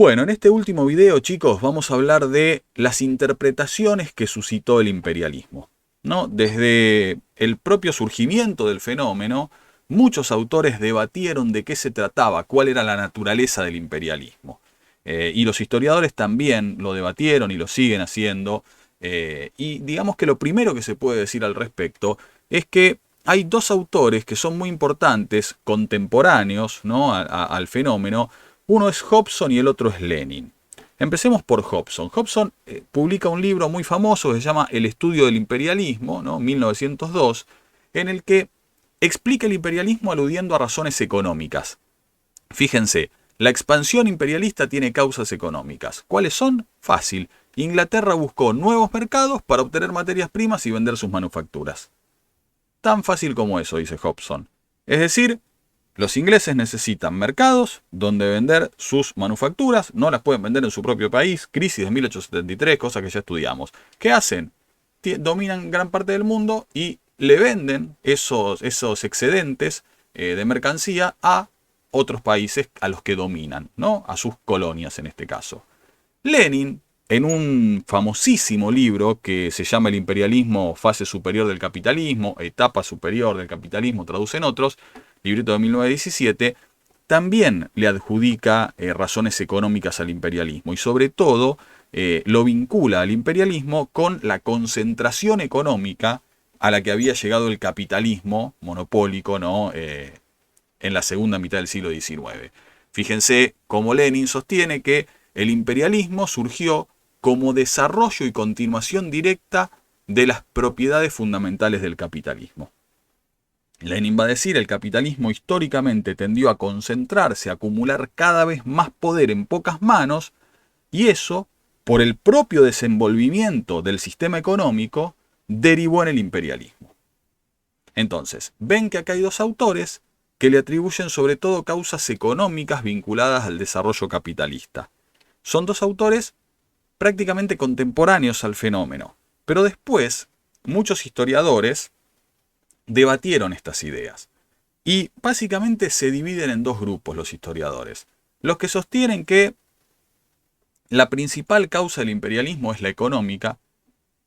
Bueno, en este último video, chicos, vamos a hablar de las interpretaciones que suscitó el imperialismo, ¿no? Desde el propio surgimiento del fenómeno, muchos autores debatieron de qué se trataba, cuál era la naturaleza del imperialismo. Y los historiadores también lo debatieron y lo siguen haciendo. Y digamos que lo primero que se puede decir al respecto es que hay dos autores que son muy importantes, contemporáneos, ¿no? al fenómeno. Uno es Hobson y el otro es Lenin. Empecemos por Hobson. Hobson publica un libro muy famoso que se llama El estudio del imperialismo, ¿no? 1902, en el que explica el imperialismo aludiendo a razones económicas. Fíjense, la expansión imperialista tiene causas económicas. ¿Cuáles son? Fácil. Inglaterra buscó nuevos mercados para obtener materias primas y vender sus manufacturas. Tan fácil como eso, dice Hobson. Es decir, los ingleses necesitan mercados donde vender sus manufacturas, no las pueden vender en su propio país, crisis de 1873, cosas que ya estudiamos. ¿Qué hacen? Dominan gran parte del mundo y le venden esos excedentes de mercancía a otros países a los que dominan, ¿no? A sus colonias en este caso. Lenin, en un famosísimo libro que se llama El imperialismo, fase superior del capitalismo, etapa superior del capitalismo, traducen otros, librito de 1917, también le adjudica razones económicas al imperialismo y sobre todo lo vincula al imperialismo con la concentración económica a la que había llegado el capitalismo monopólico, ¿no? En la segunda mitad del siglo XIX. Fíjense cómo Lenin sostiene que el imperialismo surgió como desarrollo y continuación directa de las propiedades fundamentales del capitalismo. Lenin va a decir, el capitalismo históricamente tendió a concentrarse, a acumular cada vez más poder en pocas manos, y eso, por el propio desenvolvimiento del sistema económico, derivó en el imperialismo. Entonces, ven que acá hay dos autores que le atribuyen sobre todo causas económicas vinculadas al desarrollo capitalista. Son dos autores prácticamente contemporáneos al fenómeno, pero después muchos historiadores debatieron estas ideas. Y básicamente se dividen en dos grupos los historiadores. Los que sostienen que la principal causa del imperialismo es la económica,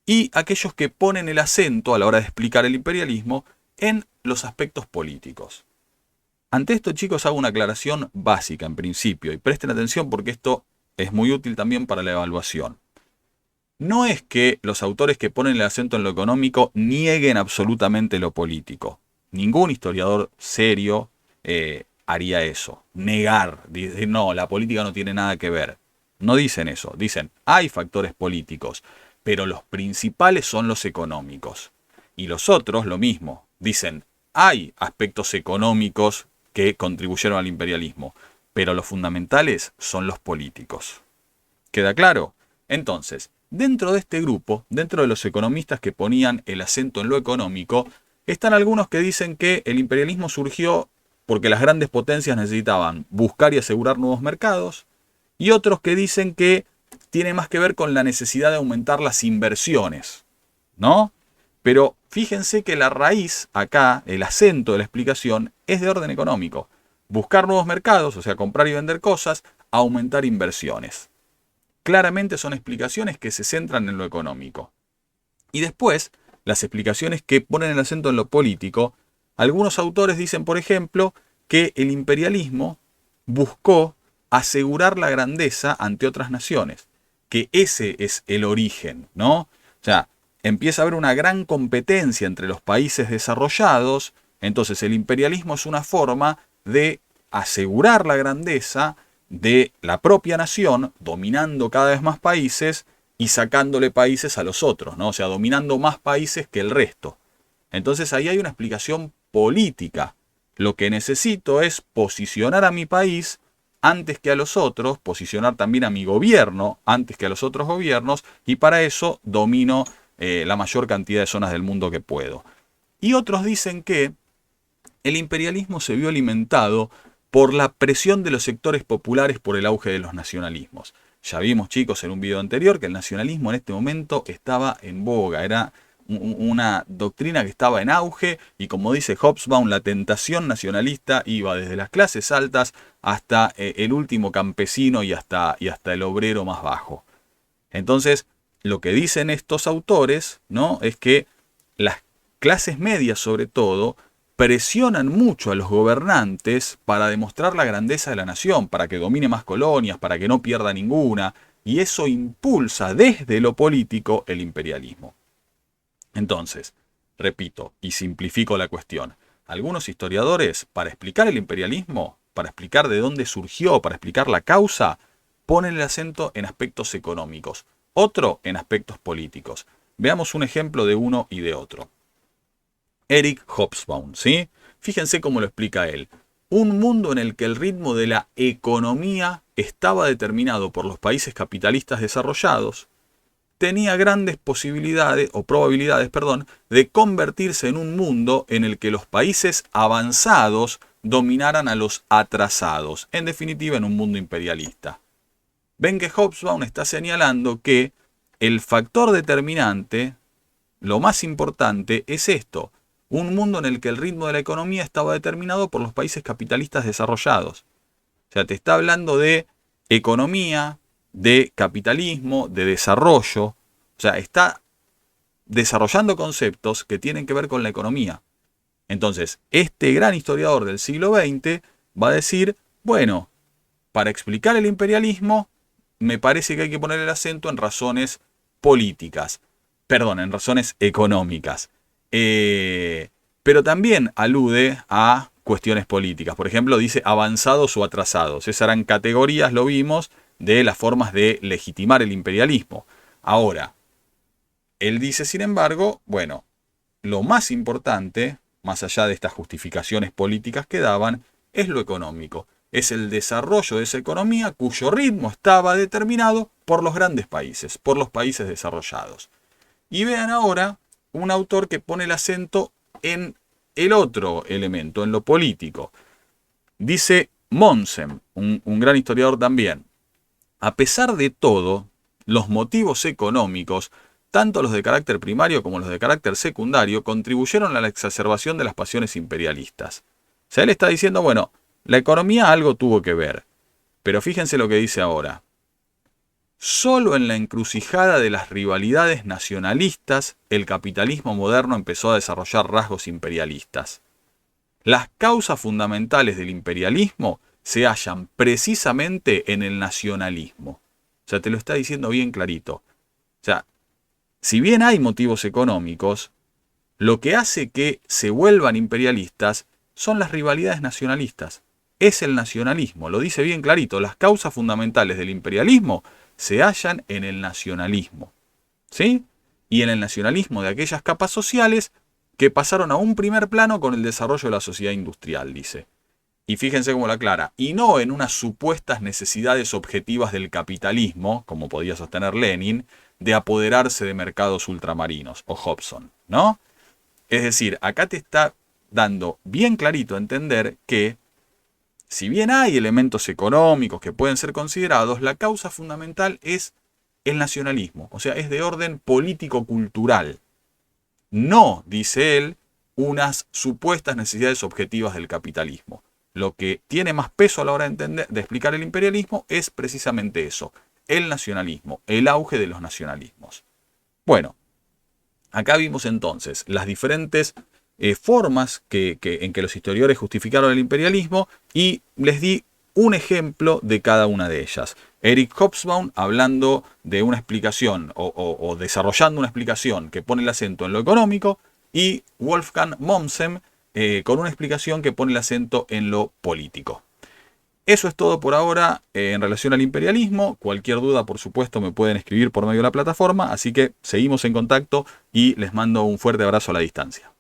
y aquellos que ponen el acento a la hora de explicar el imperialismo en los aspectos políticos. Ante esto, chicos, hago una aclaración básica en principio, y presten atención porque esto es muy útil también para la evaluación. No es que los autores que ponen el acento en lo económico nieguen absolutamente lo político. Ningún historiador serio haría eso. Negar, decir, no, la política no tiene nada que ver. No dicen eso. Dicen, hay factores políticos, pero los principales son los económicos. Y los otros, lo mismo. Dicen, hay aspectos económicos que contribuyeron al imperialismo, pero los fundamentales son los políticos. ¿Queda claro? Entonces, dentro de este grupo, dentro de los economistas que ponían el acento en lo económico, están algunos que dicen que el imperialismo surgió porque las grandes potencias necesitaban buscar y asegurar nuevos mercados, y otros que dicen que tiene más que ver con la necesidad de aumentar las inversiones, ¿no? Pero fíjense que la raíz acá, el acento de la explicación, es de orden económico. Buscar nuevos mercados, o sea, comprar y vender cosas, aumentar inversiones. Claramente son explicaciones que se centran en lo económico. Y después, las explicaciones que ponen el acento en lo político, algunos autores dicen, por ejemplo, que el imperialismo buscó asegurar la grandeza ante otras naciones, que ese es el origen, ¿no? O sea, empieza a haber una gran competencia entre los países desarrollados, entonces el imperialismo es una forma de asegurar la grandeza de la propia nación, dominando cada vez más países y sacándole países a los otros, ¿no? O sea, dominando más países que el resto. Entonces ahí hay una explicación política. Lo que necesito es posicionar a mi país antes que a los otros, posicionar también a mi gobierno antes que a los otros gobiernos, y para eso domino la mayor cantidad de zonas del mundo que puedo. Y otros dicen que el imperialismo se vio alimentado por la presión de los sectores populares por el auge de los nacionalismos. Ya vimos, chicos, en un video anterior que el nacionalismo en este momento estaba en boga, era una doctrina que estaba en auge y, como dice Hobsbawm, la tentación nacionalista iba desde las clases altas hasta el último campesino y hasta el obrero más bajo. Entonces, lo que dicen estos autores, ¿no?, es que las clases medias, sobre todo, presionan mucho a los gobernantes para demostrar la grandeza de la nación, para que domine más colonias, para que no pierda ninguna, y eso impulsa desde lo político el imperialismo. Entonces, repito y simplifico la cuestión, algunos historiadores, para explicar el imperialismo, para explicar de dónde surgió, para explicar la causa, ponen el acento en aspectos económicos, otro en aspectos políticos. Veamos un ejemplo de uno y de otro. Eric Hobsbawm, ¿sí? Fíjense cómo lo explica él. Un mundo en el que el ritmo de la economía estaba determinado por los países capitalistas desarrollados, tenía grandes posibilidades, o probabilidades, perdón, de convertirse en un mundo en el que los países avanzados dominaran a los atrasados, en definitiva en un mundo imperialista. Ven que Hobsbawm está señalando que el factor determinante, lo más importante, es esto: un mundo en el que el ritmo de la economía estaba determinado por los países capitalistas desarrollados. O sea, te está hablando de economía, de capitalismo, de desarrollo. O sea, está desarrollando conceptos que tienen que ver con la economía. Entonces, este gran historiador del siglo XX va a decir, bueno, para explicar el imperialismo, me parece que hay que poner el acento en razones políticas. Perdón, en razones económicas. Pero también alude a cuestiones políticas. Por ejemplo, dice avanzados o atrasados. Esas eran categorías, lo vimos, de las formas de legitimar el imperialismo. Ahora, él dice, sin embargo, bueno, lo más importante, más allá de estas justificaciones políticas que daban, es lo económico. Es el desarrollo de esa economía cuyo ritmo estaba determinado por los grandes países, por los países desarrollados. Y vean ahora un autor que pone el acento en el otro elemento, en lo político. Dice Mommsen, un gran historiador también: a pesar de todo, los motivos económicos, tanto los de carácter primario como los de carácter secundario, contribuyeron a la exacerbación de las pasiones imperialistas. O sea, él está diciendo, bueno, la economía algo tuvo que ver. Pero fíjense lo que dice ahora. Solo en la encrucijada de las rivalidades nacionalistas, el capitalismo moderno empezó a desarrollar rasgos imperialistas. Las causas fundamentales del imperialismo se hallan precisamente en el nacionalismo. O sea, te lo está diciendo bien clarito. O sea, si bien hay motivos económicos, lo que hace que se vuelvan imperialistas son las rivalidades nacionalistas. Es el nacionalismo, lo dice bien clarito. Las causas fundamentales del imperialismo se hallan en el nacionalismo, ¿sí? Y en el nacionalismo de aquellas capas sociales que pasaron a un primer plano con el desarrollo de la sociedad industrial, dice. Y fíjense cómo lo aclara, y no en unas supuestas necesidades objetivas del capitalismo, como podía sostener Lenin, de apoderarse de mercados ultramarinos, o Hobson, ¿no? Es decir, acá te está dando bien clarito a entender que, si bien hay elementos económicos que pueden ser considerados, la causa fundamental es el nacionalismo, o sea, es de orden político-cultural. No, dice él, unas supuestas necesidades objetivas del capitalismo. Lo que tiene más peso a la hora de explicar el imperialismo es precisamente eso, el nacionalismo, el auge de los nacionalismos. Bueno, acá vimos entonces las diferentes formas en que los historiadores justificaron el imperialismo y les di un ejemplo de cada una de ellas. Eric Hobsbawm hablando de una explicación o desarrollando una explicación que pone el acento en lo económico, y Wolfgang Mommsen con una explicación que pone el acento en lo político. Eso es todo por ahora en relación al imperialismo. Cualquier duda, por supuesto, me pueden escribir por medio de la plataforma, así que seguimos en contacto y les mando un fuerte abrazo a la distancia.